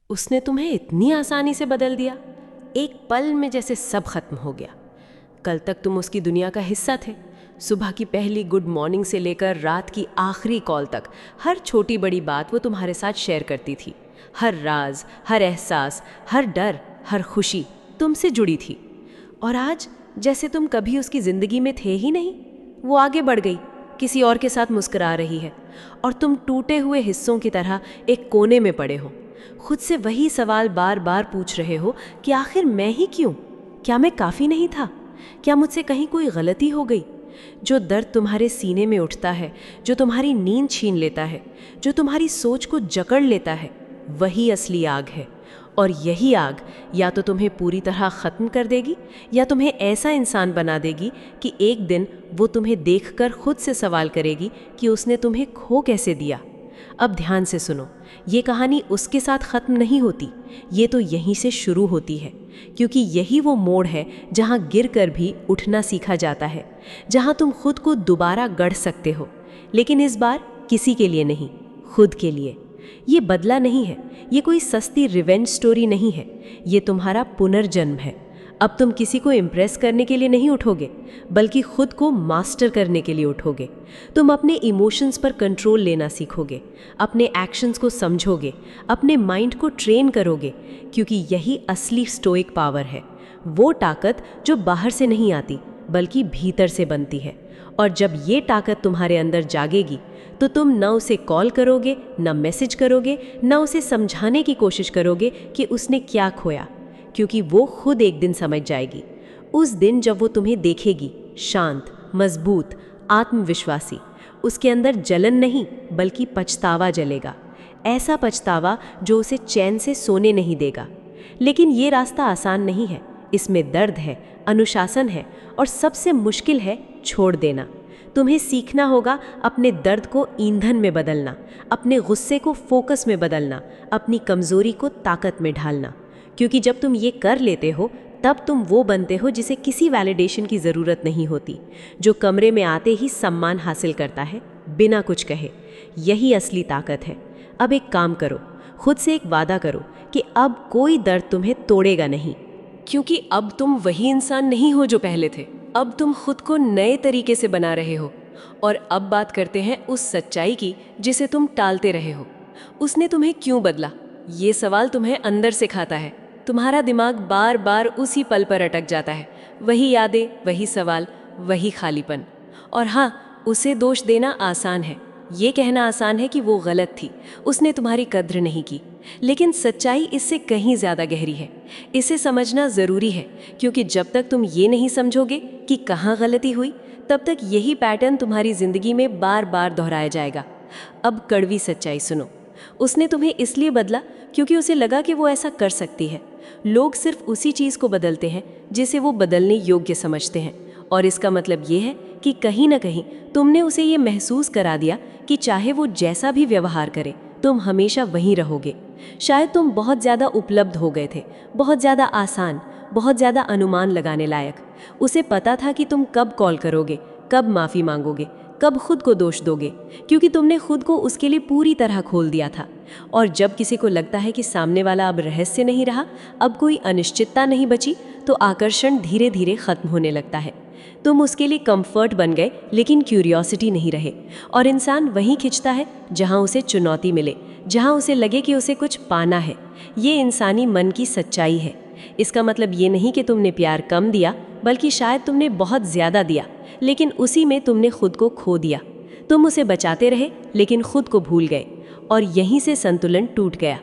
उसने तुम्हें इतनी आसानी से बदल दिया, एक पल में जैसे सब खत्म हो गया। कल तक तुम उसकी दुनिया का हिस्सा थे। सुबह की पहली गुड मॉर्निंग से लेकर रात की आखिरी कॉल तक हर छोटी बड़ी बात वो तुम्हारे साथ शेयर करती थी। हर राज, हर एहसास, हर डर, हर खुशी तुमसे जुड़ी थी। और आज जैसे तुम कभी उसकी ज़िंदगी में थे ही नहीं। वो आगे बढ़ गई, किसी और के साथ मुस्कुरा रही है, और तुम टूटे हुए हिस्सों की तरह एक कोने में पड़े हो। खुद से वही सवाल बार बार पूछ रहे हो कि आखिर मैं ही क्यों? क्या मैं काफ़ी नहीं था? क्या मुझसे कहीं कोई गलती हो गई? जो दर्द तुम्हारे सीने में उठता है, जो तुम्हारी नींद छीन लेता है, जो तुम्हारी सोच को जकड़ लेता है, वही असली आग है। और यही आग या तो तुम्हें पूरी तरह ख़त्म कर देगी या तुम्हें ऐसा इंसान बना देगी कि एक दिन वो तुम्हें देखकर खुद से सवाल करेगी कि उसने तुम्हें खो कैसे दिया। अब ध्यान से सुनो, ये कहानी उसके साथ ख़त्म नहीं होती, ये तो यहीं से शुरू होती है। क्योंकि यही वो मोड़ है जहाँ गिरकर भी उठना सीखा जाता है, जहाँ तुम खुद को दोबारा गढ़ सकते हो। लेकिन इस बार किसी के लिए नहीं, खुद के लिए। ये बदला नहीं है, ये कोई सस्ती रिवेंज स्टोरी नहीं है, ये तुम्हारा पुनर्जन्म है। अब तुम किसी को इम्प्रेस करने के लिए नहीं उठोगे, बल्कि खुद को मास्टर करने के लिए उठोगे। तुम अपने इमोशंस पर कंट्रोल लेना सीखोगे, अपने एक्शंस को समझोगे, अपने माइंड को ट्रेन करोगे, क्योंकि यही असली स्टोइक पावर है। वो ताकत जो बाहर से नहीं आती, बल्कि भीतर से बनती है। और जब ये ताकत तुम्हारे अंदर जागेगी, तो तुम न उसे कॉल करोगे, न मैसेज करोगे, न उसे समझाने की कोशिश करोगे कि उसने क्या खोया, क्योंकि वो खुद एक दिन समझ जाएगी। उस दिन जब वो तुम्हें देखेगी शांत, मजबूत, आत्मविश्वासी, उसके अंदर जलन नहीं बल्कि पछतावा जलेगा। ऐसा पछतावा जो उसे चैन से सोने नहीं देगा। लेकिन ये रास्ता आसान नहीं है, इसमें दर्द है, अनुशासन है, और सबसे मुश्किल है छोड़ देना। तुम्हें सीखना होगा अपने दर्द को ईंधन में बदलना, अपने गुस्से को फोकस में बदलना, अपनी कमज़ोरी को ताकत में ढालना। क्योंकि जब तुम ये कर लेते हो, तब तुम वो बनते हो जिसे किसी वैलिडेशन की ज़रूरत नहीं होती, जो कमरे में आते ही सम्मान हासिल करता है बिना कुछ कहे। यही असली ताकत है। अब एक काम करो, खुद से एक वादा करो कि अब कोई दर्द तुम्हें तोड़ेगा नहीं, क्योंकि अब तुम वही इंसान नहीं हो जो पहले थे। अब तुम खुद को नए तरीके से बना रहे हो। और अब बात करते हैं उस सच्चाई की जिसे तुम टालते रहे हो। उसने तुम्हें क्यों बदला? ये सवाल तुम्हें अंदर से खाता है। तुम्हारा दिमाग बार बार उसी पल पर अटक जाता है, वही यादें, वही सवाल, वही खालीपन। और हाँ, उसे दोष देना आसान है, ये कहना आसान है कि वो गलत थी, उसने तुम्हारी कद्र नहीं की। लेकिन सच्चाई इससे कहीं ज़्यादा गहरी है। इसे समझना ज़रूरी है, क्योंकि जब तक तुम ये नहीं समझोगे कि कहाँ गलती हुई, तब तक यही पैटर्न तुम्हारी ज़िंदगी में बार बार दोहराया जाएगा। अब कड़वी सच्चाई सुनो। उसने तुम्हें इसलिए बदला क्योंकि उसे लगा कि वो ऐसा कर सकती है। लोग सिर्फ उसी चीज़ को बदलते हैं जिसे वो बदलने योग्य समझते हैं। और इसका मतलब ये है कि कहीं ना कहीं तुमने उसे ये महसूस करा दिया कि चाहे वो जैसा भी व्यवहार करे, तुम हमेशा वहीं रहोगे। शायद तुम बहुत ज़्यादा उपलब्ध हो गए थे, बहुत ज़्यादा आसान, बहुत ज़्यादा अनुमान लगाने लायक। उसे पता था कि तुम कब कॉल करोगे, कब माफ़ी मांगोगे, कब खुद को दोष दोगे, क्योंकि तुमने खुद को उसके लिए पूरी तरह खोल दिया था। और जब किसी को लगता है कि सामने वाला अब रहस्य नहीं रहा, अब कोई अनिश्चितता नहीं बची, तो आकर्षण धीरे धीरे खत्म होने लगता है। तुम उसके लिए कंफर्ट बन गए, लेकिन क्यूरियोसिटी नहीं रहे। और इंसान वहीं खिंचता है जहां उसे चुनौती मिले, जहां उसे लगे कि उसे कुछ पाना है। ये इंसानी मन की सच्चाई है। इसका मतलब ये नहीं कि तुमने प्यार कम दिया, बल्कि शायद तुमने बहुत ज़्यादा दिया, लेकिन उसी में तुमने खुद को खो दिया। तुम उसे बचाते रहे, लेकिन खुद को भूल गए, और यहीं से संतुलन टूट गया।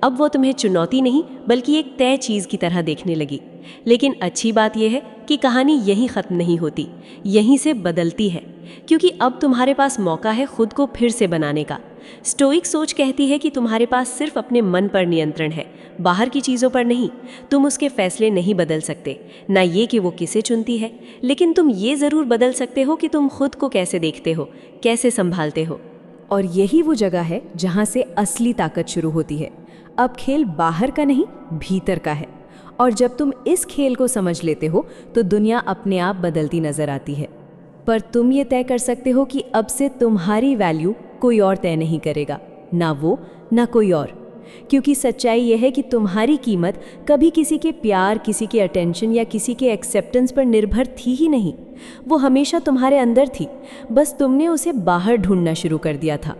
अब वो तुम्हें चुनौती नहीं, बल्कि एक तय चीज़ की तरह देखने लगी। लेकिन अच्छी बात यह है कि कहानी यहीं ख़त्म नहीं होती, यहीं से बदलती है। क्योंकि अब तुम्हारे पास मौका है खुद को फिर से बनाने का। स्टोइक सोच कहती है कि तुम्हारे पास सिर्फ अपने मन पर नियंत्रण है, बाहर की चीज़ों पर नहीं। तुम उसके फैसले नहीं बदल सकते, ना ये कि वो किसे चुनती है, लेकिन तुम ये ज़रूर बदल सकते हो कि तुम खुद को कैसे देखते हो, कैसे संभालते हो। और यही वो जगह है जहाँ से असली ताकत शुरू होती है। अब खेल बाहर का नहीं, भीतर का है। और जब तुम इस खेल को समझ लेते हो, तो दुनिया अपने आप बदलती नजर आती है। पर तुम ये तय कर सकते हो कि अब से तुम्हारी वैल्यू कोई और तय नहीं करेगा, ना वो, ना कोई और। क्योंकि सच्चाई यह है कि तुम्हारी कीमत कभी किसी के प्यार, किसी के अटेंशन या किसी के एक्सेप्टेंस पर निर्भर थी ही नहीं। वो हमेशा तुम्हारे अंदर थी, बस तुमने उसे बाहर ढूंढना शुरू कर दिया था।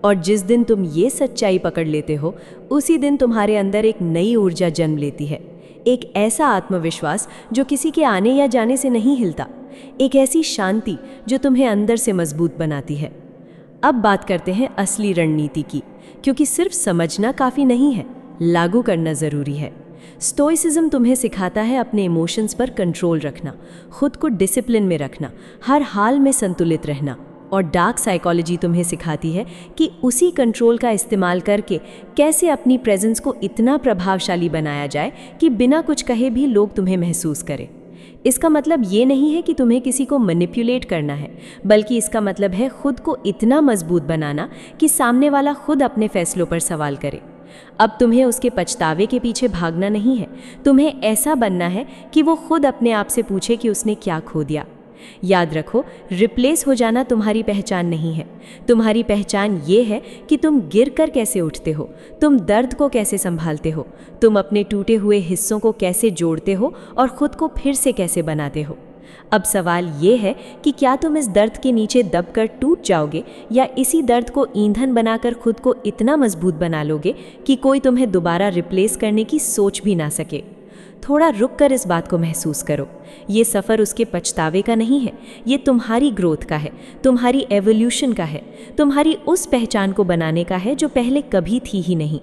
और जिस दिन तुम ये सच्चाई पकड़ लेते हो, उसी दिन तुम्हारे अंदर एक नई ऊर्जा जन्म लेती है। एक ऐसा आत्मविश्वास जो किसी के आने या जाने से नहीं हिलता, एक ऐसी शांति जो तुम्हें अंदर से मजबूत बनाती है। अब बात करते हैं असली रणनीति की, क्योंकि सिर्फ समझना काफ़ी नहीं है, लागू करना ज़रूरी है। स्टोइसिज्म तुम्हें सिखाता है अपने इमोशंस पर कंट्रोल रखना, खुद को डिसिप्लिन में रखना, हर हाल में संतुलित रहना। और डार्क साइकोलॉजी तुम्हें सिखाती है कि उसी कंट्रोल का इस्तेमाल करके कैसे अपनी प्रेजेंस को इतना प्रभावशाली बनाया जाए कि बिना कुछ कहे भी लोग तुम्हें महसूस करें। इसका मतलब ये नहीं है कि तुम्हें किसी को मैनिपुलेट करना है, बल्कि इसका मतलब है खुद को इतना मजबूत बनाना कि सामने वाला खुद अपने फैसलों पर सवाल करे। अब तुम्हें उसके पछतावे के पीछे भागना नहीं है, तुम्हें ऐसा बनना है कि वो खुद अपने आप से पूछे कि उसने क्या खो दिया। याद रखो, रिप्लेस हो जाना तुम्हारी पहचान नहीं है। तुम्हारी पहचान ये है कि तुम गिरकर कैसे उठते हो, तुम दर्द को कैसे संभालते हो, तुम अपने टूटे हुए हिस्सों को कैसे जोड़ते हो और खुद को फिर से कैसे बनाते हो। अब सवाल ये है कि क्या तुम इस दर्द के नीचे दबकर टूट जाओगे या इसी दर्द को ईंधन बनाकर खुद को इतना मजबूत बना लोगे कि कोई तुम्हें दोबारा रिप्लेस करने की सोच भी ना सके। थोड़ा रुक कर इस बात को महसूस करो। ये सफ़र उसके पछतावे का नहीं है, ये तुम्हारी ग्रोथ का है, तुम्हारी एवोल्यूशन का है, तुम्हारी उस पहचान को बनाने का है जो पहले कभी थी ही नहीं।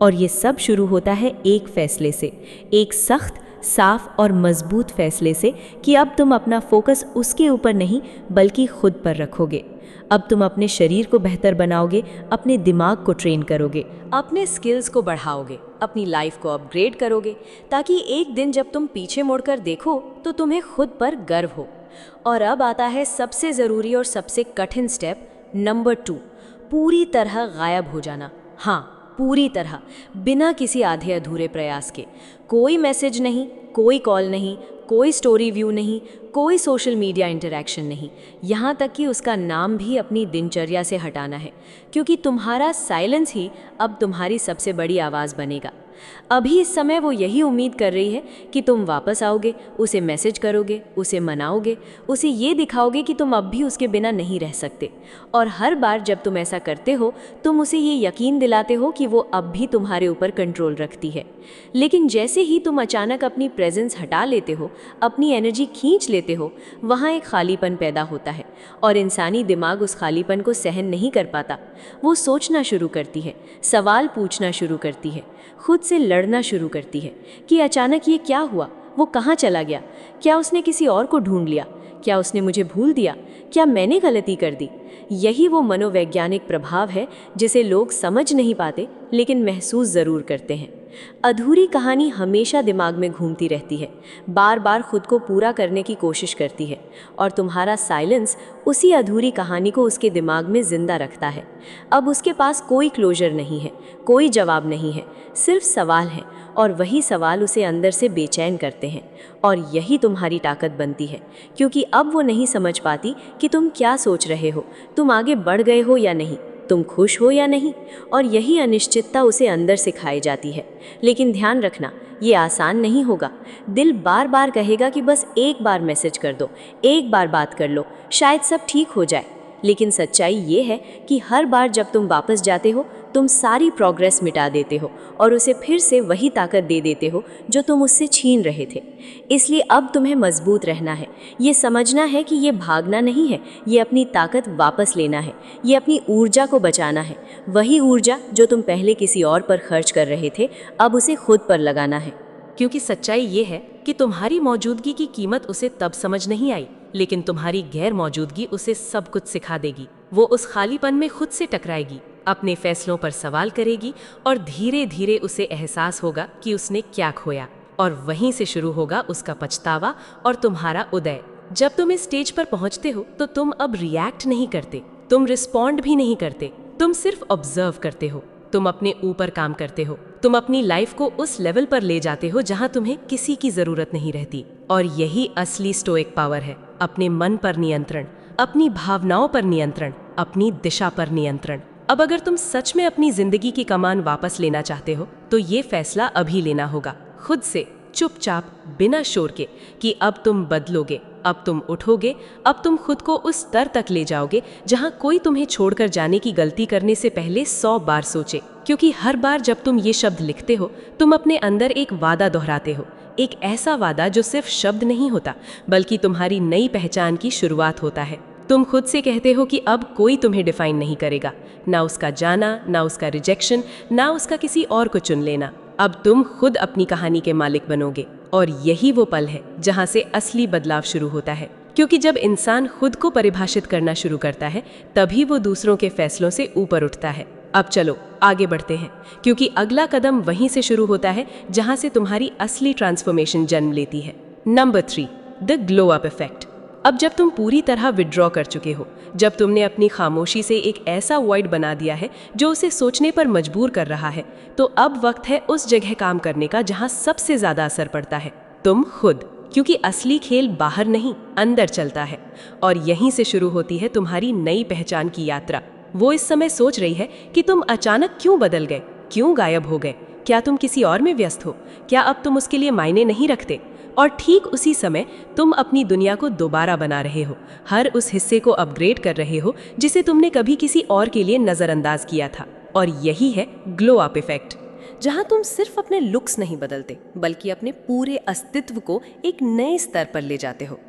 और ये सब शुरू होता है एक फैसले से, एक सख्त, साफ और मजबूत फैसले से कि अब तुम अपना फोकस उसके ऊपर नहीं बल्कि खुद पर रखोगे। अब तुम अपने शरीर को बेहतर बनाओगे, अपने दिमाग को ट्रेन करोगे, अपने स्किल्स को बढ़ाओगे, अपनी लाइफ को अपग्रेड करोगे, ताकि एक दिन जब तुम पीछे मुड़कर देखो तो तुम्हें खुद पर गर्व हो। और अब आता है सबसे ज़रूरी और सबसे कठिन स्टेप, नंबर 2, पूरी तरह गायब हो जाना। हाँ, पूरी तरह, बिना किसी आधे अधूरे प्रयास के। कोई मैसेज नहीं, कोई कॉल नहीं, कोई स्टोरी व्यू नहीं, कोई सोशल मीडिया इंटरेक्शन नहीं, यहाँ तक कि उसका नाम भी अपनी दिनचर्या से हटाना है, क्योंकि तुम्हारा साइलेंस ही अब तुम्हारी सबसे बड़ी आवाज़ बनेगा। अभी इस समय वो यही उम्मीद कर रही है कि तुम वापस आओगे, उसे मैसेज करोगे, उसे मनाओगे, उसे ये दिखाओगे कि तुम अब भी उसके बिना नहीं रह सकते। और हर बार जब तुम ऐसा करते हो, तुम उसे ये यकीन दिलाते हो कि वो अब भी तुम्हारे ऊपर कंट्रोल रखती है। लेकिन जैसे ही तुम अचानक अपनी प्रेजेंस हटा लेते हो, अपनी एनर्जी खींच लेते हो, वहाँ एक खालीपन पैदा होता है। और इंसानी दिमाग उस खालीपन को सहन नहीं कर पाता। वो सोचना शुरू करती है, सवाल पूछना शुरू करती है, खुद से लड़ना शुरू करती है कि अचानक ये क्या हुआ, वो कहाँ चला गया, क्या उसने किसी और को ढूंढ लिया, क्या उसने मुझे भूल दिया, क्या मैंने गलती कर दी। यही वो मनोवैज्ञानिक प्रभाव है जिसे लोग समझ नहीं पाते लेकिन महसूस ज़रूर करते हैं। अधूरी कहानी हमेशा दिमाग में घूमती रहती है, बार बार खुद को पूरा करने की कोशिश करती है, और तुम्हारा साइलेंस उसी अधूरी कहानी को उसके दिमाग में जिंदा रखता है। अब उसके पास कोई क्लोजर नहीं है, कोई जवाब नहीं है, सिर्फ सवाल है, और वही सवाल उसे अंदर से बेचैन करते हैं। और यही तुम्हारी ताकत बनती है, क्योंकि अब वो नहीं समझ पाती कि तुम क्या सोच रहे हो, तुम आगे बढ़ गए हो या नहीं, तुम खुश हो या नहीं। और यही अनिश्चितता उसे अंदर सिखाई जाती है। लेकिन ध्यान रखना, ये आसान नहीं होगा। दिल बार बार कहेगा कि बस एक बार मैसेज कर दो, एक बार बात कर लो, शायद सब ठीक हो जाए। लेकिन सच्चाई ये है कि हर बार जब तुम वापस जाते हो, तुम सारी प्रोग्रेस मिटा देते हो और उसे फिर से वही ताकत दे देते हो जो तुम उससे छीन रहे थे। इसलिए अब तुम्हें मजबूत रहना है, ये समझना है कि ये भागना नहीं है, ये अपनी ताकत वापस लेना है, ये अपनी ऊर्जा को बचाना है। वही ऊर्जा जो तुम पहले किसी और पर खर्च कर रहे थे, अब उसे खुद पर लगाना है। क्योंकि सच्चाई ये है कि तुम्हारी मौजूदगी की कीमत उसे तब समझ नहीं आई, लेकिन तुम्हारी गैर मौजूदगी उसे सब कुछ सिखा देगी। वो उस खालीपन में खुद से टकराएगी, अपने फैसलों पर सवाल करेगी, और धीरे धीरे उसे एहसास होगा कि उसने क्या खोया। और वहीं से शुरू होगा उसका पछतावा और तुम्हारा उदय। जब तुम इस स्टेज पर पहुंचते हो तो तुम अब रिएक्ट नहीं करते, तुम रिस्पॉन्ड भी नहीं करते, तुम सिर्फ ऑब्जर्व करते हो। तुम अपने ऊपर काम करते हो, तुम अपनी लाइफ को उस लेवल पर ले जाते हो जहां तुम्हें किसी की जरूरत नहीं रहती। और यही असली स्टोइक पावर है, अपने मन पर नियंत्रण, अपनी भावनाओं पर नियंत्रण, अपनी दिशा पर नियंत्रण, अब अगर तुम सच में अपनी जिंदगी की कमान वापस लेना चाहते हो तो ये फैसला अभी लेना होगा, खुद से, चुपचाप, बिना शोर के, कि अब तुम बदलोगे, अब तुम उठोगे, अब तुम खुद को उस स्तर तक ले जाओगे जहां कोई तुम्हें छोड़कर जाने की गलती करने से पहले 100 बार सोचे। क्योंकि हर बार जब तुम ये शब्द लिखते हो, तुम अपने अंदर एक वादा दोहराते हो, एक ऐसा वादा जो सिर्फ शब्द नहीं होता बल्कि तुम्हारी नई पहचान की शुरुआत होता है। तुम खुद से कहते हो कि अब कोई तुम्हें डिफाइन नहीं करेगा, ना उसका जाना, ना उसका रिजेक्शन, ना उसका किसी और को चुन लेना। अब तुम खुद अपनी कहानी के मालिक बनोगे, और यही वो पल है जहां से असली बदलाव शुरू होता है। क्योंकि जब इंसान खुद को परिभाषित करना शुरू करता है, तभी वो दूसरों के फैसलों से ऊपर उठता है। अब चलो आगे बढ़ते हैं, क्योंकि अगला कदम वहीं से शुरू होता है जहां से तुम्हारी असली ट्रांसफॉर्मेशन जन्म लेती है। Number 3, the glow up effect. अब जब तुम पूरी तरह विड्रॉ कर चुके हो, जब तुमने अपनी खामोशी से एक ऐसा वॉइड बना दिया है जो उसे सोचने पर मजबूर कर रहा है, तो अब वक्त है उस जगह काम करने का जहां सबसे ज्यादा असर पड़ता है, तुम खुद। क्योंकि असली खेल बाहर नहीं, अंदर चलता है, और यहीं से शुरू होती है तुम्हारी नई पहचान की यात्रा। वो इस समय सोच रही है कि तुम अचानक क्यों बदल गए, क्यों गायब हो गए, क्या तुम किसी और में व्यस्त हो, क्या अब तुम उसके लिए मायने नहीं रखते। और ठीक उसी समय तुम अपनी दुनिया को दोबारा बना रहे हो, हर उस हिस्से को अपग्रेड कर रहे हो जिसे तुमने कभी किसी और के लिए नज़रअंदाज किया था। और यही है ग्लो अप इफेक्ट, जहां तुम सिर्फ अपने लुक्स नहीं बदलते बल्कि अपने पूरे अस्तित्व को एक नए स्तर पर ले जाते हो।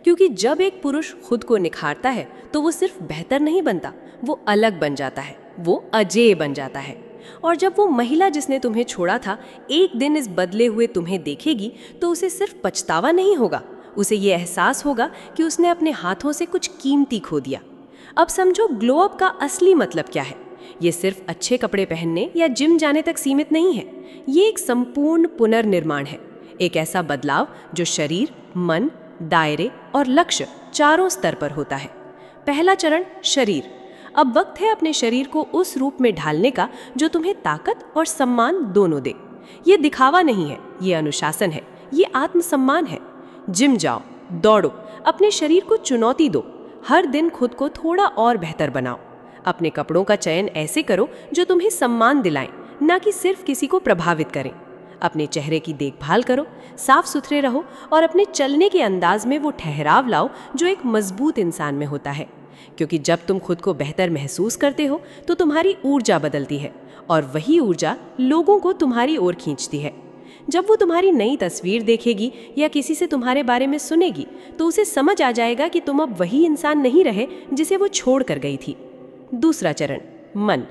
क्योंकि जब एक पुरुष खुद को निखारता है तो वो सिर्फ बेहतर नहीं बनता, वो अलग बन जाता है, वो अजेय बन जाता है। और जब वो महिला जिसने तुम्हें छोड़ा था एक दिन इस बदले हुए तुम्हें देखेगी, तो उसे सिर्फ पछतावा नहीं होगा, उसे ये एहसास होगा कि उसने अपने हाथों से कुछ कीमती खो दिया। अब समझो ग्लो अप का असली मतलब क्या है। ये सिर्फ अच्छे कपड़े पहनने या जिम जाने तक सीमित नहीं है, ये एक संपूर्ण पुनर्निर्माण है, एक ऐसा बदलाव जो शरीर, मन, दायरे और लक्ष्य चारों स्तर पर होता है। पहला चरण शरीर। अब वक्त है अपने शरीर को उस रूप में ढालने का जो तुम्हें ताकत और सम्मान दोनों दे। ये दिखावा नहीं है, ये अनुशासन है, ये आत्मसम्मान है। जिम जाओ, दौड़ो, अपने शरीर को चुनौती दो, हर दिन खुद को थोड़ा और बेहतर बनाओ। अपने कपड़ों का चयन ऐसे करो जो तुम्हें सम्मान दिलाएं, ना कि सिर्फ किसी को प्रभावित करें। अपने चेहरे की देखभाल करो, साफ सुथरे रहो, और अपने चलने के अंदाज में वो ठहराव लाओ जो एक मजबूत इंसान में होता है। क्योंकि जब तुम खुद को बेहतर महसूस करते हो तो तुम्हारी ऊर्जा बदलती है, और वही ऊर्जा लोगों को तुम्हारी ओर खींचती है। जब वो तुम्हारी नई तस्वीर देखेगी या किसी से तुम्हारे बारे में सुनेगी, तो उसे समझ आ जाएगा कि तुम अब वही इंसान नहीं रहे जिसे वो छोड़ कर गई थी। दूसरा चरण मन।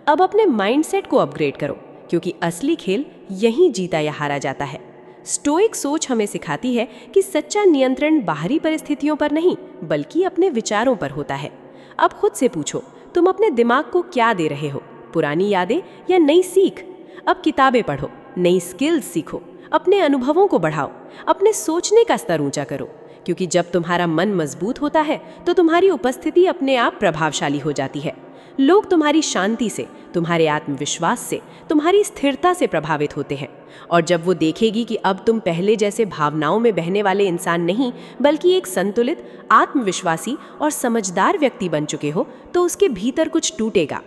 अब अपने माइंडसेट को अपग्रेड करो, क्योंकि असली खेल यहीं जीता या हारा जाता है। स्टोइक सोच हमें सिखाती है कि सच्चा नियंत्रण बाहरी परिस्थितियों पर नहीं बल्कि अपने विचारों पर होता है। अब खुद से पूछो, तुम अपने दिमाग को क्या दे रहे हो, पुरानी यादें या नई सीख? अब किताबें पढ़ो, नई स्किल्स सीखो, अपने अनुभवों को बढ़ाओ, अपने सोचने का स्तर ऊंचा करो। क्योंकि जब तुम्हारा मन मजबूत होता है तो तुम्हारी उपस्थिति अपने आप प्रभावशाली हो जाती है। लोग तुम्हारी शांति से, तुम्हारे आत्मविश्वास से, तुम्हारी स्थिरता से प्रभावित होते हैं। और जब वो देखेगी कि अब तुम पहले जैसे भावनाओं में बहने वाले इंसान नहीं बल्कि एक संतुलित, आत्मविश्वासी और समझदार व्यक्ति बन चुके हो, तो उसके भीतर कुछ टूटेगा।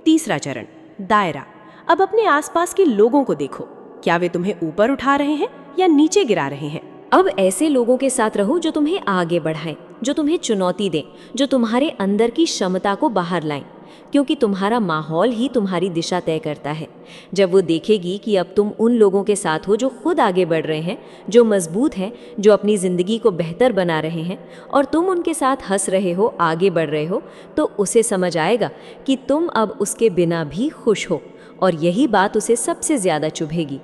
तीसरा चरण दायरा। अब अपने आसपास के लोगों को देखो, क्या वे तुम्हें ऊपर उठा रहे हैं या नीचे गिरा रहे हैं? अब ऐसे लोगों के साथ रहो जो तुम्हें आगे बढ़ाएं, जो तुम्हें चुनौती दें, जो तुम्हारे अंदर की क्षमता को बाहर लाएं। क्योंकि तुम्हारा माहौल ही तुम्हारी दिशा तय करता है। जब वो देखेगी कि अब तुम उन लोगों के साथ हो जो खुद आगे बढ़ रहे हैं, जो मजबूत हैं, जो अपनी ज़िंदगी को बेहतर बना रहे हैं, और तुम उनके साथ हंस रहे हो, आगे बढ़ रहे हो, तो उसे समझ आएगा कि तुम अब उसके बिना भी खुश हो, और यही बात उसे सबसे ज़्यादा चुभेगी।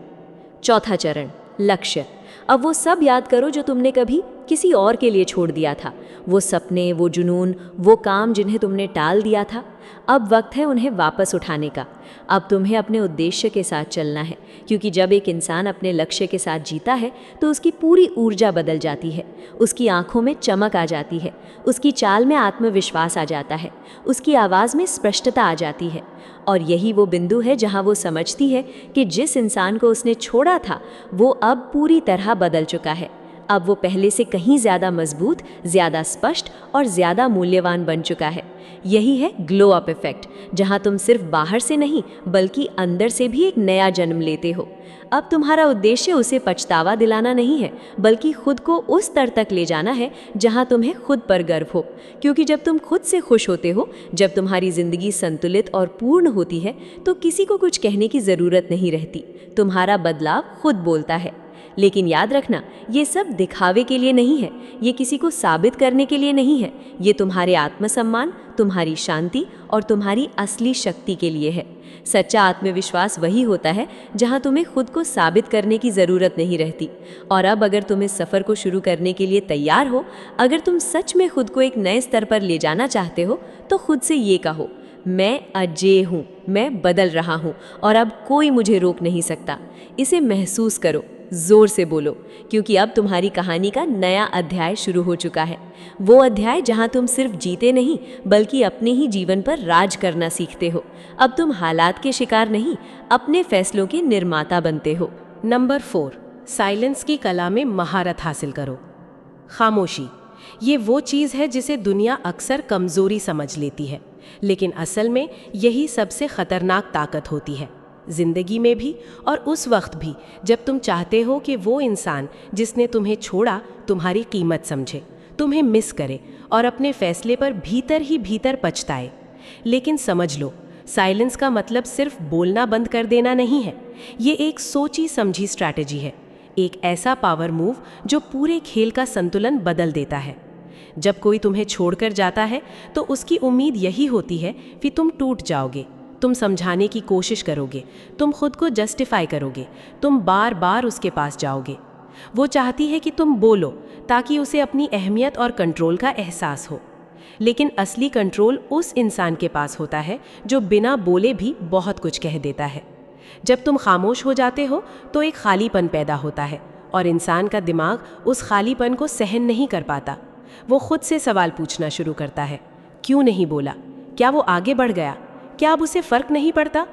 चौथा चरण लक्ष्य। अब वो सब याद करो जो तुमने कभी किसी और के लिए छोड़ दिया था। वो सपने, वो जुनून, वो काम जिन्हें तुमने टाल दिया था। अब वक्त है उन्हें वापस उठाने का। अब तुम्हें अपने उद्देश्य के साथ चलना है, क्योंकि जब एक इंसान अपने लक्ष्य के साथ जीता है तो उसकी पूरी ऊर्जा बदल जाती है। उसकी आंखों में चमक आ जाती है, उसकी चाल में आत्मविश्वास आ जाता है, उसकी आवाज़ में स्पष्टता आ जाती है। और यही वो बिंदु है जहां वो समझती है कि जिस इंसान को उसने छोड़ा था वो अब पूरी तरह बदल चुका है। अब वो पहले से कहीं ज़्यादा मजबूत, ज़्यादा स्पष्ट और ज़्यादा मूल्यवान बन चुका है। यही है ग्लो अप इफेक्ट, जहां तुम सिर्फ बाहर से नहीं बल्कि अंदर से भी एक नया जन्म लेते हो। अब तुम्हारा उद्देश्य उसे पछतावा दिलाना नहीं है, बल्कि खुद को उस स्तर तक ले जाना है जहां तुम्हें खुद पर गर्व हो। क्योंकि जब तुम खुद से खुश होते हो, जब तुम्हारी जिंदगी संतुलित और पूर्ण होती है, तो किसी को कुछ कहने की ज़रूरत नहीं रहती। तुम्हारा बदलाव खुद बोलता है। लेकिन याद रखना, ये सब दिखावे के लिए नहीं है, ये किसी को साबित करने के लिए नहीं है, ये तुम्हारे आत्मसम्मान, तुम्हारी शांति और तुम्हारी असली शक्ति के लिए है। सच्चा आत्मविश्वास वही होता है जहां तुम्हें खुद को साबित करने की ज़रूरत नहीं रहती। और अब अगर तुम इस सफ़र को शुरू करने के लिए तैयार हो, अगर तुम सच में खुद को एक नए स्तर पर ले जाना चाहते हो, तो खुद से ये कहो, मैं अजय हूँ, मैं बदल रहा हूँ और अब कोई मुझे रोक नहीं सकता। इसे महसूस करो, जोर से बोलो, क्योंकि अब तुम्हारी कहानी का नया अध्याय शुरू हो चुका है। वो अध्याय जहां तुम सिर्फ जीते नहीं बल्कि अपने ही जीवन पर राज करना सीखते हो। अब तुम हालात के शिकार नहीं, अपने फैसलों के निर्माता बनते हो। नंबर 4, साइलेंस की कला में महारत हासिल करो। खामोशी, ये वो चीज़ है जिसे दुनिया अक्सर कमज़ोरी समझ लेती है, लेकिन असल में यही सबसे ख़तरनाक ताकत होती है। जिंदगी में भी और उस वक्त भी जब तुम चाहते हो कि वो इंसान जिसने तुम्हें छोड़ा तुम्हारी कीमत समझे, तुम्हें मिस करे और अपने फैसले पर भीतर ही भीतर पछताए। लेकिन समझ लो, साइलेंस का मतलब सिर्फ बोलना बंद कर देना नहीं है। ये एक सोची समझी स्ट्रैटेजी है, एक ऐसा पावर मूव जो पूरे खेल का संतुलन बदल देता है। जब कोई तुम्हें छोड़कर जाता है तो उसकी उम्मीद यही होती है कि तुम टूट जाओगे, तुम समझाने की कोशिश करोगे, तुम खुद को जस्टिफाई करोगे, तुम बार बार उसके पास जाओगे। वो चाहती है कि तुम बोलो ताकि उसे अपनी अहमियत और कंट्रोल का एहसास हो। लेकिन असली कंट्रोल उस इंसान के पास होता है जो बिना बोले भी बहुत कुछ कह देता है। जब तुम खामोश हो जाते हो तो एक खालीपन पैदा होता है और इंसान का दिमाग उस खालीपन को सहन नहीं कर पाता। वो खुद से सवाल पूछना शुरू करता है, क्यों नहीं बोला? क्या वो आगे बढ़ गया? क्या अब उसे फर्क नहीं पड़ता?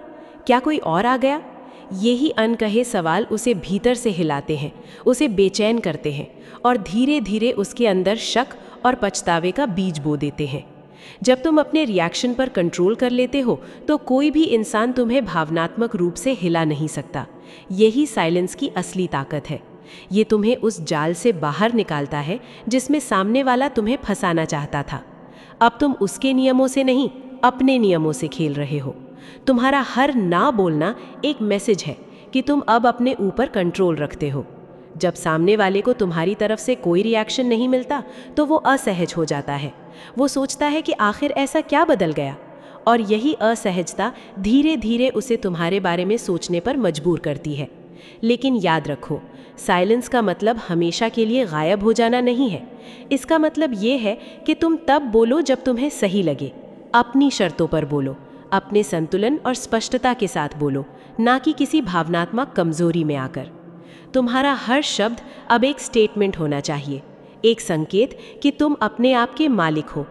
क्या कोई और आ गया? यही अनकहे सवाल उसे भीतर से हिलाते हैं, उसे बेचैन करते हैं और धीरे धीरे उसके अंदर शक और पछतावे का बीज बो देते हैं। जब तुम अपने रिएक्शन पर कंट्रोल कर लेते हो तो कोई भी इंसान तुम्हें भावनात्मक रूप से हिला नहीं सकता। यही साइलेंस की असली ताकत है। ये तुम्हें उस जाल से बाहर निकालता है जिसमें सामने वाला तुम्हें फंसाना चाहता था। अब तुम उसके नियमों से नहीं, अपने नियमों से खेल रहे हो। तुम्हारा हर ना बोलना एक मैसेज है कि तुम अब अपने ऊपर कंट्रोल रखते हो। जब सामने वाले को तुम्हारी तरफ से कोई रिएक्शन नहीं मिलता तो वो असहज हो जाता है। वो सोचता है कि आखिर ऐसा क्या बदल गया, और यही असहजता धीरे धीरे उसे तुम्हारे बारे में सोचने पर मजबूर करती है। लेकिन याद रखो, साइलेंस का मतलब हमेशा के लिए गायब हो जाना नहीं है। इसका मतलब ये है कि तुम तब बोलो जब तुम्हें सही लगे, अपनी शर्तों पर बोलो, अपने संतुलन और स्पष्टता के साथ बोलो, ना कि किसी भावनात्मक कमजोरी में आकर। तुम्हारा हर शब्द अब एक स्टेटमेंट होना चाहिए, एक संकेत कि तुम अपने आप के मालिक हो।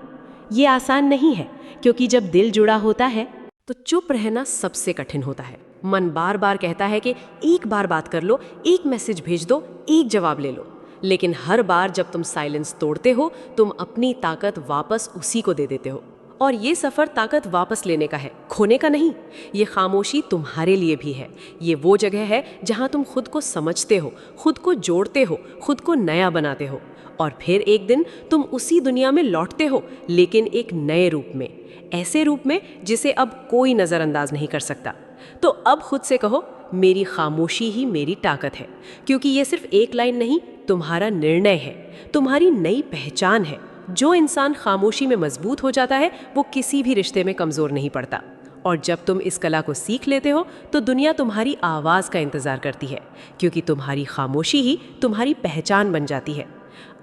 ये आसान नहीं है, क्योंकि जब दिल जुड़ा होता है तो चुप रहना सबसे कठिन होता है। मन बार बार कहता है कि एक बार बात कर लो, एक मैसेज भेज दो, एक जवाब ले लो। लेकिन हर बार जब तुम साइलेंस तोड़ते हो, तुम अपनी ताकत वापस उसी को दे देते हो। और ये सफ़र ताकत वापस लेने का है, खोने का नहीं। ये खामोशी तुम्हारे लिए भी है। ये वो जगह है जहाँ तुम खुद को समझते हो, खुद को जोड़ते हो, खुद को नया बनाते हो। और फिर एक दिन तुम उसी दुनिया में लौटते हो, लेकिन एक नए रूप में, ऐसे रूप में जिसे अब कोई नज़रअंदाज नहीं कर सकता। तो अब खुद से कहो, मेरी खामोशी ही मेरी ताकत है, क्योंकि ये सिर्फ एक लाइन नहीं, तुम्हारा निर्णय है, तुम्हारी नई पहचान है। जो इंसान खामोशी में मजबूत हो जाता है वो किसी भी रिश्ते में कमज़ोर नहीं पड़ता। और जब तुम इस कला को सीख लेते हो तो दुनिया तुम्हारी आवाज़ का इंतज़ार करती है, क्योंकि तुम्हारी खामोशी ही तुम्हारी पहचान बन जाती है।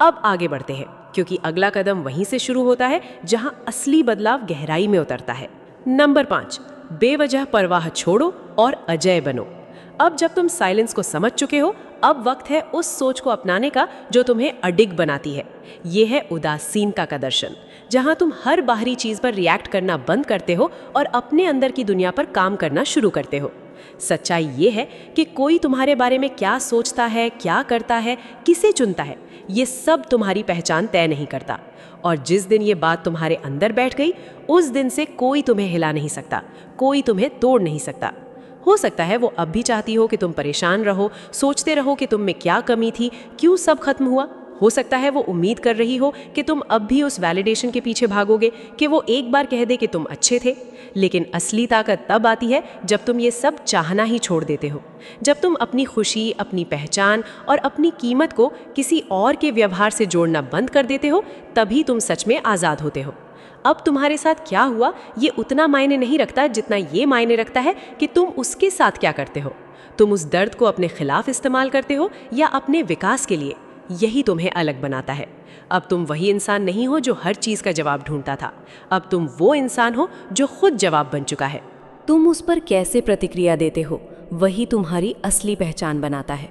अब आगे बढ़ते हैं, क्योंकि अगला कदम वहीं से शुरू होता है जहाँ असली बदलाव गहराई में उतरता है। नंबर 5, बेवजह परवाह छोड़ो और अजय बनो। अब जब तुम साइलेंस को समझ चुके हो, अब वक्त है उस सोच को अपनाने का जो तुम्हें अडिग बनाती है। ये है उदासीनता का दर्शन, जहां तुम हर बाहरी चीज पर रिएक्ट करना बंद करते हो और अपने अंदर की दुनिया पर काम करना शुरू करते हो। सच्चाई ये है कि कोई तुम्हारे बारे में क्या सोचता है, क्या करता है, किसे चुनता है, ये सब तुम्हारी पहचान तय नहीं करता। और जिस दिन ये बात तुम्हारे अंदर बैठ गई, उस दिन से कोई तुम्हें हिला नहीं सकता, कोई तुम्हें तोड़ नहीं सकता। हो सकता है वो अब भी चाहती हो कि तुम परेशान रहो, सोचते रहो कि तुम में क्या कमी थी, क्यों सब खत्म हुआ। हो सकता है वो उम्मीद कर रही हो कि तुम अब भी उस वैलिडेशन के पीछे भागोगे कि वो एक बार कह दे कि तुम अच्छे थे। लेकिन असली ताकत तब आती है जब तुम ये सब चाहना ही छोड़ देते हो, जब तुम अपनी खुशी, अपनी पहचान और अपनी कीमत को किसी और के व्यवहार से जोड़ना बंद कर देते हो, तभी तुम सच में आज़ाद होते हो। अब तुम्हारे साथ क्या हुआ ये उतना मायने नहीं रखता जितना ये मायने रखता है कि तुम उसके साथ क्या करते हो। तुम उस दर्द को अपने खिलाफ इस्तेमाल करते हो या अपने विकास के लिए। यही तुम्हें अलग बनाता है। अब तुम वही इंसान नहीं हो जो हर चीज़ का जवाब ढूंढता था। अब तुम वो इंसान हो जो खुद जवाब बन चुका है। तुम उस पर कैसे प्रतिक्रिया देते हो, वही तुम्हारी असली पहचान बनाता है।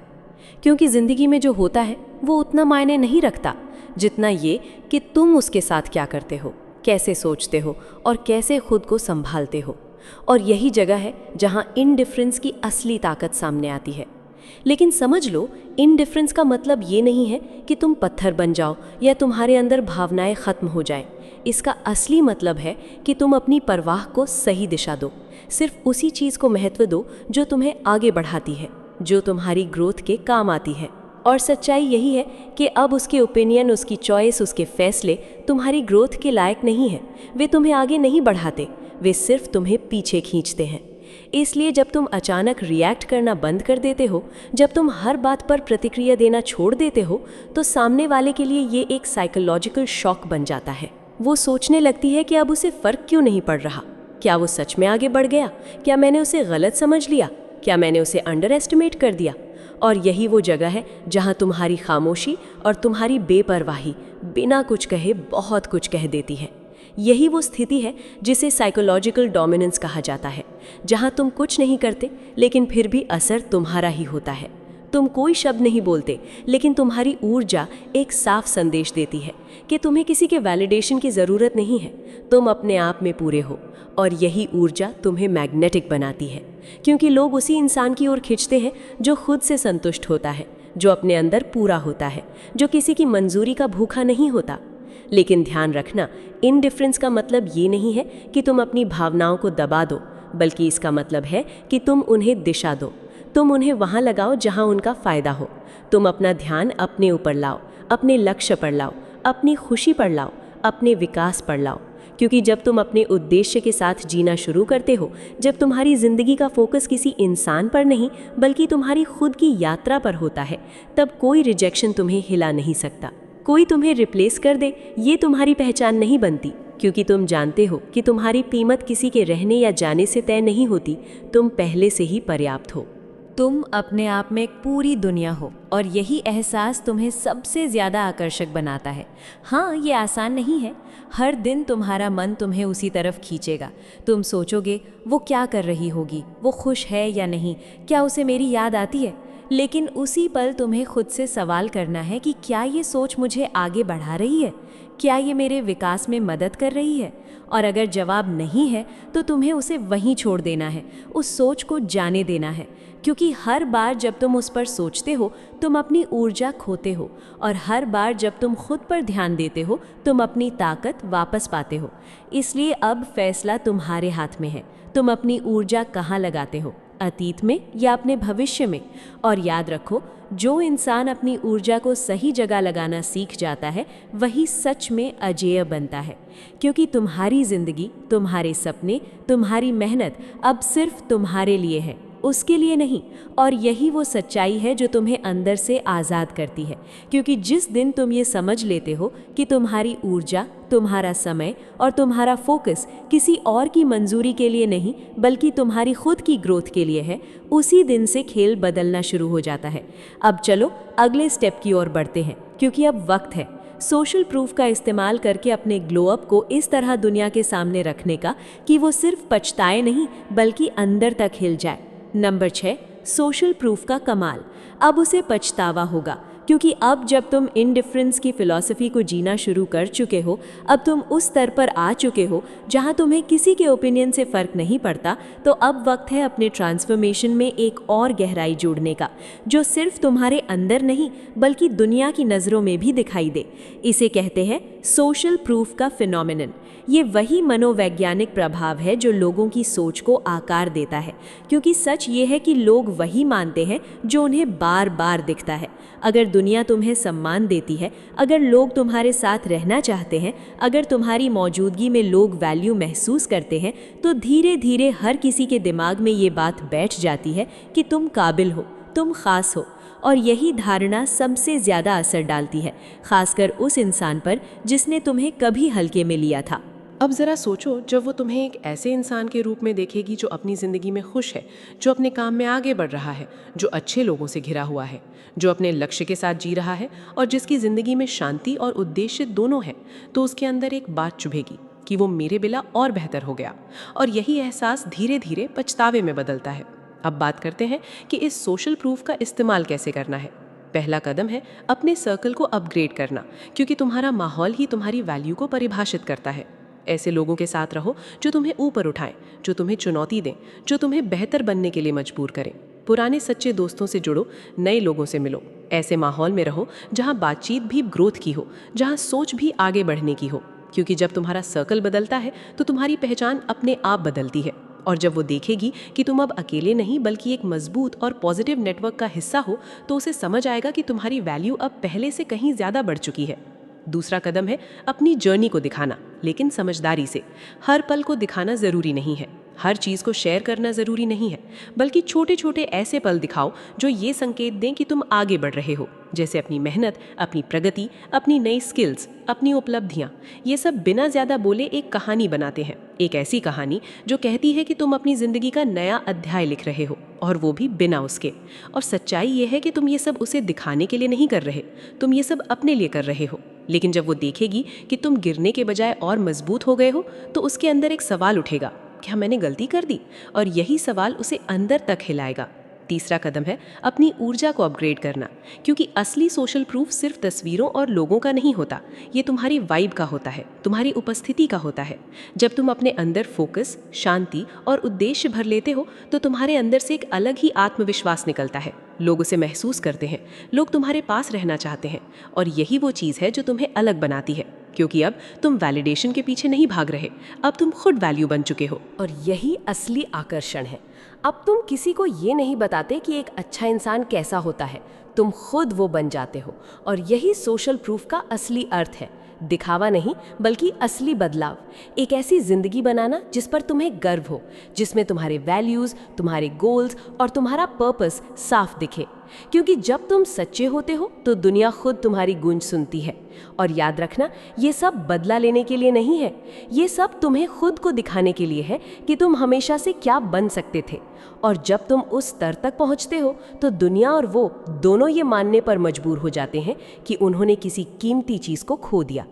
क्योंकि ज़िंदगी में जो होता है वो उतना मायने नहीं रखता जितना ये कि तुम उसके साथ क्या करते हो, कैसे सोचते हो और कैसे खुद को संभालते हो। और यही जगह है जहाँ इनडिफरेंस की असली ताकत सामने आती है। लेकिन समझ लो, इनडिफरेंस का मतलब ये नहीं है कि तुम पत्थर बन जाओ या तुम्हारे अंदर भावनाएं खत्म हो जाएं। इसका असली मतलब है कि तुम अपनी परवाह को सही दिशा दो, सिर्फ उसी चीज़ को महत्व दो जो तुम्हें आगे बढ़ाती है, जो तुम्हारी ग्रोथ के काम आती है। और सच्चाई यही है कि अब उसके ओपिनियन, उसकी चॉइस, उसके फैसले तुम्हारी ग्रोथ के लायक नहीं है। वे तुम्हें आगे नहीं बढ़ाते, वे सिर्फ तुम्हें पीछे खींचते हैं। इसलिए जब तुम अचानक रिएक्ट करना बंद कर देते हो, जब तुम हर बात पर प्रतिक्रिया देना छोड़ देते हो, तो सामने वाले के लिए ये एक साइकोलॉजिकल शॉक बन जाता है। वो सोचने लगती है कि अब उसे फ़र्क क्यों नहीं पड़ रहा, क्या वो सच में आगे बढ़ गया, क्या मैंने उसे गलत समझ लिया, क्या मैंने उसे अंडर एस्टिमेट कर दिया। और यही वो जगह है जहाँ तुम्हारी खामोशी और तुम्हारी बेपरवाही बिना कुछ कहे बहुत कुछ कह देती है। यही वो स्थिति है जिसे साइकोलॉजिकल डोमिनेंस कहा जाता है, जहाँ तुम कुछ नहीं करते लेकिन फिर भी असर तुम्हारा ही होता है। तुम कोई शब्द नहीं बोलते, लेकिन तुम्हारी ऊर्जा एक साफ संदेश देती है कि तुम्हें किसी के वैलिडेशन की ज़रूरत नहीं है, तुम अपने आप में पूरे हो। और यही ऊर्जा तुम्हें मैग्नेटिक बनाती है, क्योंकि लोग उसी इंसान की ओर खींचते हैं जो खुद से संतुष्ट होता है, जो अपने अंदर पूरा होता है, जो किसी की मंजूरी का भूखा नहीं होता। लेकिन ध्यान रखना, इनडिफरेंस का मतलब ये नहीं है कि तुम अपनी भावनाओं को दबा दो, बल्कि इसका मतलब है कि तुम उन्हें दिशा दो। तुम उन्हें वहाँ लगाओ जहाँ उनका फ़ायदा हो। तुम अपना ध्यान अपने ऊपर लाओ, अपने लक्ष्य पर लाओ, अपनी खुशी पर लाओ, अपने विकास पर लाओ। क्योंकि जब तुम अपने उद्देश्य के साथ जीना शुरू करते हो, जब तुम्हारी ज़िंदगी का फोकस किसी इंसान पर नहीं बल्कि तुम्हारी खुद की यात्रा पर होता है, तब कोई रिजेक्शन तुम्हें हिला नहीं सकता। कोई तुम्हें रिप्लेस कर दे, ये तुम्हारी पहचान नहीं बनती, क्योंकि तुम जानते हो कि तुम्हारी कीमत किसी के रहने या जाने से तय नहीं होती। तुम पहले से ही पर्याप्त हो। तुम अपने आप में एक पूरी दुनिया हो, और यही एहसास तुम्हें सबसे ज़्यादा आकर्षक बनाता है। हाँ, ये आसान नहीं है। हर दिन तुम्हारा मन तुम्हें उसी तरफ खींचेगा। तुम सोचोगे वो क्या कर रही होगी, वो खुश है या नहीं, क्या उसे मेरी याद आती है। लेकिन उसी पल तुम्हें खुद से सवाल करना है कि क्या ये सोच मुझे आगे बढ़ा रही है, क्या ये मेरे विकास में मदद कर रही है। और अगर जवाब नहीं है तो तुम्हें उसे वहीं छोड़ देना है, उस सोच को जाने देना है। क्योंकि हर बार जब तुम उस पर सोचते हो तुम अपनी ऊर्जा खोते हो, और हर बार जब तुम खुद पर ध्यान देते हो तुम अपनी ताकत वापस पाते हो। इसलिए अब फैसला तुम्हारे हाथ में है, तुम अपनी ऊर्जा कहाँ लगाते हो, अतीत में या अपने भविष्य में। और याद रखो, जो इंसान अपनी ऊर्जा को सही जगह लगाना सीख जाता है वही सच में अजेय बनता है। क्योंकि तुम्हारी जिंदगी, तुम्हारे सपने, तुम्हारी मेहनत अब सिर्फ तुम्हारे लिए है, उसके लिए नहीं। और यही वो सच्चाई है जो तुम्हें अंदर से आज़ाद करती है। क्योंकि जिस दिन तुम ये समझ लेते हो कि तुम्हारी ऊर्जा, तुम्हारा समय और तुम्हारा फोकस किसी और की मंजूरी के लिए नहीं बल्कि तुम्हारी खुद की ग्रोथ के लिए है, उसी दिन से खेल बदलना शुरू हो जाता है। अब चलो अगले स्टेप की ओर बढ़ते हैं, क्योंकि अब वक्त है सोशल प्रूफ का इस्तेमाल करके अपने ग्लो अप को इस तरह दुनिया के सामने रखने का कि वो सिर्फ पछताए नहीं बल्कि अंदर तक हिल जाए। नंबर 6, सोशल प्रूफ का कमाल। अब उसे पछतावा होगा, क्योंकि अब जब तुम इनडिफरेंस की फ़िलॉसफी को जीना शुरू कर चुके हो, अब तुम उस स्तर पर आ चुके हो जहां तुम्हें किसी के ओपिनियन से फ़र्क नहीं पड़ता, तो अब वक्त है अपने ट्रांसफॉर्मेशन में एक और गहराई जोड़ने का, जो सिर्फ तुम्हारे अंदर नहीं बल्कि दुनिया की नज़रों में भी दिखाई दे। इसे कहते हैं सोशल प्रूफ का फिनोमिनन। ये वही मनोवैज्ञानिक प्रभाव है जो लोगों की सोच को आकार देता है, क्योंकि सच ये है कि लोग वही मानते हैं जो उन्हें बार बार दिखता है। अगर दुनिया तुम्हें सम्मान देती है, अगर लोग तुम्हारे साथ रहना चाहते हैं, अगर तुम्हारी मौजूदगी में लोग वैल्यू महसूस करते हैं, तो धीरे धीरे हर किसी के दिमाग में ये बात बैठ जाती है कि तुम काबिल हो, तुम खास हो। और यही धारणा सबसे ज़्यादा असर डालती है, खासकर उस इंसान पर जिसने तुम्हें कभी हल्के में लिया था। अब ज़रा सोचो, जब वो तुम्हें एक ऐसे इंसान के रूप में देखेगी जो अपनी ज़िंदगी में खुश है, जो अपने काम में आगे बढ़ रहा है, जो अच्छे लोगों से घिरा हुआ है, जो अपने लक्ष्य के साथ जी रहा है और जिसकी ज़िंदगी में शांति और उद्देश्य दोनों हैं, तो उसके अंदर एक बात चुभेगी कि वो मेरे बिना और बेहतर हो गया। और यही एहसास धीरे धीरे पछतावे में बदलता है। अब बात करते हैं कि इस सोशल प्रूफ का इस्तेमाल कैसे करना है। पहला कदम है अपने सर्कल को अपग्रेड करना, क्योंकि तुम्हारा माहौल ही तुम्हारी वैल्यू को परिभाषित करता है। ऐसे लोगों के साथ रहो जो तुम्हें ऊपर उठाएं, जो तुम्हें चुनौती दें, जो तुम्हें बेहतर बनने के लिए मजबूर करें। पुराने सच्चे दोस्तों से जुड़ो, नए लोगों से मिलो। ऐसे माहौल में रहो जहां बातचीत भी ग्रोथ की हो, जहां सोच भी आगे बढ़ने की हो, क्योंकि जब तुम्हारा सर्कल बदलता है तो तुम्हारी पहचान अपने आप बदलती है। और जब वो देखेगी कि तुम अब अकेले नहीं बल्कि एक मजबूत और पॉजिटिव नेटवर्क का हिस्सा हो, तो उसे समझ आएगा कि तुम्हारी वैल्यू अब पहले से कहीं ज़्यादा बढ़ चुकी है। दूसरा कदम है अपनी जर्नी को दिखाना, लेकिन समझदारी से। हर पल को दिखाना ज़रूरी नहीं है, हर चीज़ को शेयर करना ज़रूरी नहीं है, बल्कि छोटे छोटे ऐसे पल दिखाओ जो ये संकेत दें कि तुम आगे बढ़ रहे हो, जैसे अपनी मेहनत, अपनी प्रगति, अपनी नई स्किल्स, अपनी उपलब्धियाँ। ये सब बिना ज़्यादा बोले एक कहानी बनाते हैं, एक ऐसी कहानी जो कहती है कि तुम अपनी ज़िंदगी का नया अध्याय लिख रहे हो, और वो भी बिना उसके। और सच्चाई ये है कि तुम ये सब उसे दिखाने के लिए नहीं कर रहे, तुम ये सब अपने लिए कर रहे हो। लेकिन जब वो देखेगी कि तुम गिरने के बजाय और मजबूत हो गए हो, तो उसके अंदर एक सवाल उठेगा, क्या मैंने गलती कर दी? और यही सवाल उसे अंदर तक हिलाएगा। तीसरा कदम है अपनी ऊर्जा को अपग्रेड करना, क्योंकि असली सोशल प्रूफ सिर्फ तस्वीरों और लोगों का नहीं होता, ये तुम्हारी वाइब का होता है, तुम्हारी उपस्थिति का होता है। जब तुम अपने अंदर फोकस, शांति और उद्देश्य भर लेते हो, तो तुम्हारे अंदर से एक अलग ही आत्मविश्वास निकलता है। लोग उसे महसूस करते हैं, लोग तुम्हारे पास रहना चाहते हैं, और यही वो चीज़ है जो तुम्हें अलग बनाती है, क्योंकि अब तुम वैलिडेशन के पीछे नहीं भाग रहे, अब तुम खुद वैल्यू बन चुके हो। और यही असली आकर्षण है। अब तुम किसी को ये नहीं बताते कि एक अच्छा इंसान कैसा होता है, तुम खुद वो बन जाते हो। और यही सोशल प्रूफ का असली अर्थ है, दिखावा नहीं बल्कि असली बदलाव। एक ऐसी जिंदगी बनाना जिस पर तुम्हें गर्व हो, जिसमें तुम्हारे वैल्यूज़, तुम्हारे गोल्स और तुम्हारा पर्पस साफ दिखे। क्योंकि जब तुम सच्चे होते हो तो दुनिया खुद तुम्हारी गूंज सुनती है। और याद रखना, ये सब बदला लेने के लिए नहीं है, ये सब तुम्हें खुद को दिखाने के लिए है कि तुम हमेशा से क्या बन सकते थे। और जब तुम उस स्तर तक पहुंचते हो तो दुनिया और वो दोनों ये मानने पर मजबूर हो जाते हैं कि उन्होंने किसी कीमती चीज़ को खो दिया।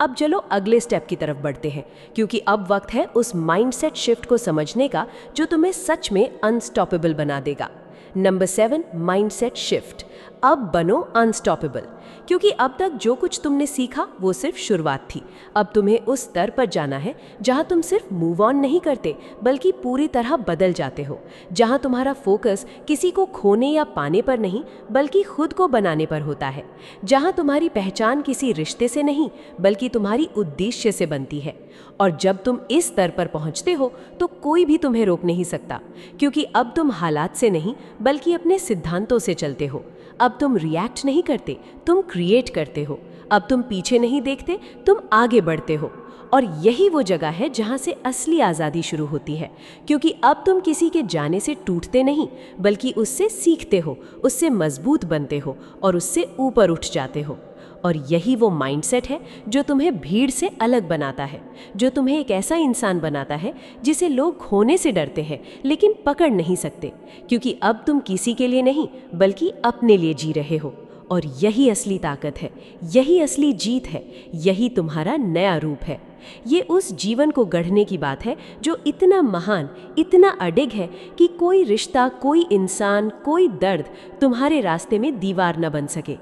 अब चलो अगले स्टेप की तरफ बढ़ते हैं, क्योंकि अब वक्त है उस माइंडसेट शिफ्ट को समझने का जो तुम्हें सच में अनस्टॉपेबल बना देगा। Number 7, mindset shift. अब बनो अनस्टॉपेबल, क्योंकि अब तक जो कुछ तुमने सीखा वो सिर्फ शुरुआत थी। अब तुम्हें उस स्तर पर जाना है जहां तुम सिर्फ मूव ऑन नहीं करते बल्कि पूरी तरह बदल जाते हो, जहां तुम्हारा फोकस किसी को खोने या पाने पर नहीं बल्कि खुद को बनाने पर होता है, जहां तुम्हारी पहचान किसी रिश्ते से नहीं बल्कि तुम्हारी उद्देश्य से बनती है। और जब तुम इस स्तर पर पहुंचते हो तो कोई भी तुम्हें रोक नहीं सकता, क्योंकि अब तुम हालात से नहीं बल्कि अपने सिद्धांतों से चलते हो। अब तुम रिएक्ट नहीं करते, तुम क्रिएट करते हो। अब तुम पीछे नहीं देखते, तुम आगे बढ़ते हो। और यही वो जगह है जहां से असली आज़ादी शुरू होती है, क्योंकि अब तुम किसी के जाने से टूटते नहीं बल्कि उससे सीखते हो, उससे मजबूत बनते हो और उससे ऊपर उठ जाते हो। और यही वो माइंडसेट है जो तुम्हें भीड़ से अलग बनाता है, जो तुम्हें एक ऐसा इंसान बनाता है जिसे लोग खोने से डरते हैं लेकिन पकड़ नहीं सकते, क्योंकि अब तुम किसी के लिए नहीं बल्कि अपने लिए जी रहे हो। और यही असली ताकत है, यही असली जीत है, यही तुम्हारा नया रूप है। ये उस जीवन को गढ़ने की बात है जो इतना महान, इतना अडिग है कि कोई रिश्ता, कोई इंसान, कोई दर्द तुम्हारे रास्ते में दीवार न बन सके।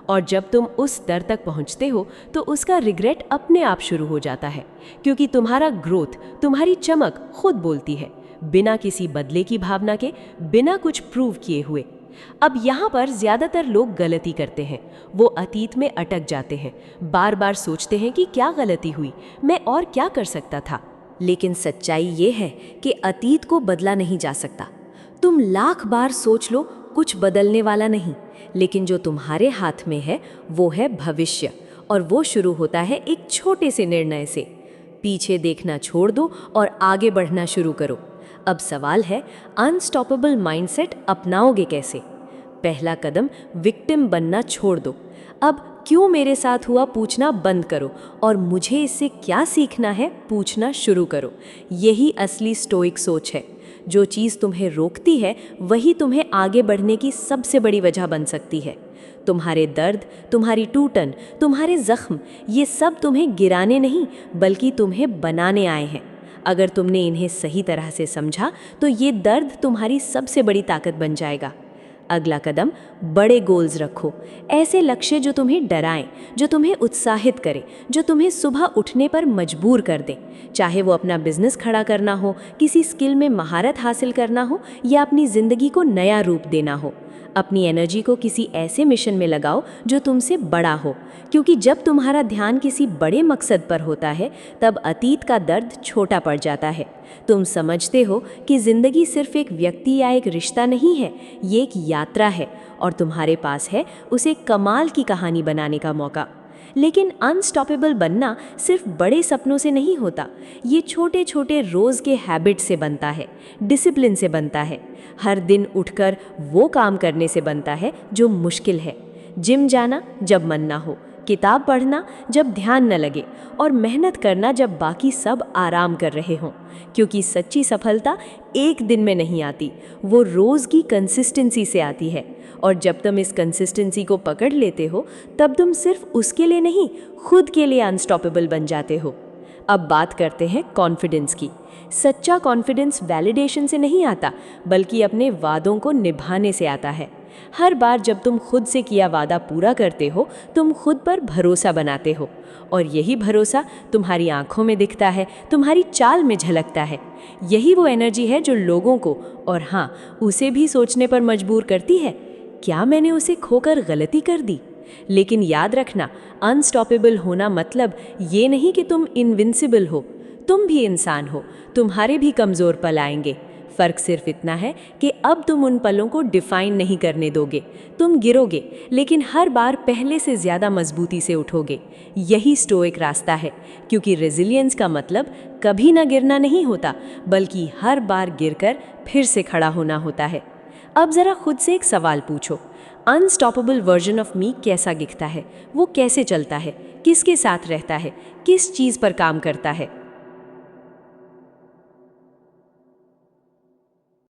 और जब तुम उस दर तक पहुंचते हो तो उसका रिग्रेट अपने आप शुरू हो जाता है, क्योंकि तुम्हारा ग्रोथ, तुम्हारी चमक खुद बोलती है, बिना किसी बदले की भावना के, बिना कुछ प्रूव किए हुए। अब यहाँ पर ज्यादातर लोग गलती करते हैं। वो अतीत में अटक जाते हैं, बार बार सोचते हैं कि क्या गलती हुई, मैं और क्या कर सकता था। लेकिन सच्चाई ये है कि अतीत को बदला नहीं जा सकता। तुम लाख बार सोच लो, कुछ बदलने वाला नहीं। लेकिन जो तुम्हारे हाथ में है वो है भविष्य, और वो शुरू होता है एक छोटे से निर्णय से। पीछे देखना छोड़ दो और आगे बढ़ना शुरू करो। अब सवाल है, अनस्टॉपेबल माइंडसेट अपनाओगे कैसे? पहला कदम, विक्टिम बनना छोड़ दो। अब क्यों मेरे साथ हुआ पूछना बंद करो और मुझे इससे क्या सीखना है पूछना शुरू करो। यही असली स्टोइक सोच है। जो चीज़ तुम्हें रोकती है वही तुम्हें आगे बढ़ने की सबसे बड़ी वजह बन सकती है। तुम्हारे दर्द, तुम्हारी टूटन, तुम्हारे जख्म, ये सब तुम्हें गिराने नहीं बल्कि तुम्हें बनाने आए हैं। अगर तुमने इन्हें सही तरह से समझा तो ये दर्द तुम्हारी सबसे बड़ी ताकत बन जाएगा। अगला कदम, बड़े गोल्स रखो। ऐसे लक्ष्य जो तुम्हें डराएं, जो तुम्हें उत्साहित करें, जो तुम्हें सुबह उठने पर मजबूर कर दें। चाहे वो अपना बिजनेस खड़ा करना हो, किसी स्किल में महारत हासिल करना हो, या अपनी ज़िंदगी को नया रूप देना हो। अपनी एनर्जी को किसी ऐसे मिशन में लगाओ जो तुमसे बड़ा हो, क्योंकि जब तुम्हारा ध्यान किसी बड़े मकसद पर होता है तब अतीत का दर्द छोटा पड़ जाता है। तुम समझते हो कि ज़िंदगी सिर्फ एक व्यक्ति या एक रिश्ता नहीं है, ये एक यात्रा है और तुम्हारे पास है उसे कमाल की कहानी बनाने का मौका। लेकिन अनस्टॉपेबल बनना सिर्फ बड़े सपनों से नहीं होता, ये छोटे छोटे रोज़ के हैबिट से बनता है, डिसिप्लिन से बनता है। हर दिन उठकर वो काम करने से बनता है जो मुश्किल है। जिम जाना जब मन ना हो, किताब पढ़ना जब ध्यान न लगे, और मेहनत करना जब बाकी सब आराम कर रहे हों। क्योंकि सच्ची सफलता एक दिन में नहीं आती, वो रोज़ की कंसिस्टेंसी से आती है। और जब तुम इस कंसिस्टेंसी को पकड़ लेते हो तब तुम सिर्फ उसके लिए नहीं, खुद के लिए अनस्टॉपेबल बन जाते हो। अब बात करते हैं कॉन्फिडेंस की। सच्चा कॉन्फिडेंस वैलिडेशन से नहीं आता बल्कि अपने वादों को निभाने से आता है। हर बार जब तुम खुद से किया वादा पूरा करते हो तुम खुद पर भरोसा बनाते हो, और यही भरोसा तुम्हारी आंखों में दिखता है, तुम्हारी चाल में झलकता है। यही वो एनर्जी है जो लोगों को, और हाँ, उसे भी सोचने पर मजबूर करती है, क्या मैंने उसे खोकर गलती कर दी? लेकिन याद रखना, अनस्टॉपेबल होना मतलब ये नहीं कि तुम इनविंसिबल हो। तुम भी इंसान हो, तुम्हारे भी कमज़ोर पल आएंगे। फ़र्क सिर्फ इतना है कि अब तुम उन पलों को डिफ़ाइन नहीं करने दोगे। तुम गिरोगे, लेकिन हर बार पहले से ज़्यादा मजबूती से उठोगे। यही स्टोइक रास्ता है, क्योंकि रेजिलियंस का मतलब कभी ना गिरना नहीं होता, बल्कि हर बार गिरकर फिर से खड़ा होना होता है। अब ज़रा खुद से एक सवाल पूछो, अनस्टॉपेबल वर्जन ऑफ मी कैसा दिखता है? वो कैसे चलता है? किसके साथ रहता है? किस चीज़ पर काम करता है?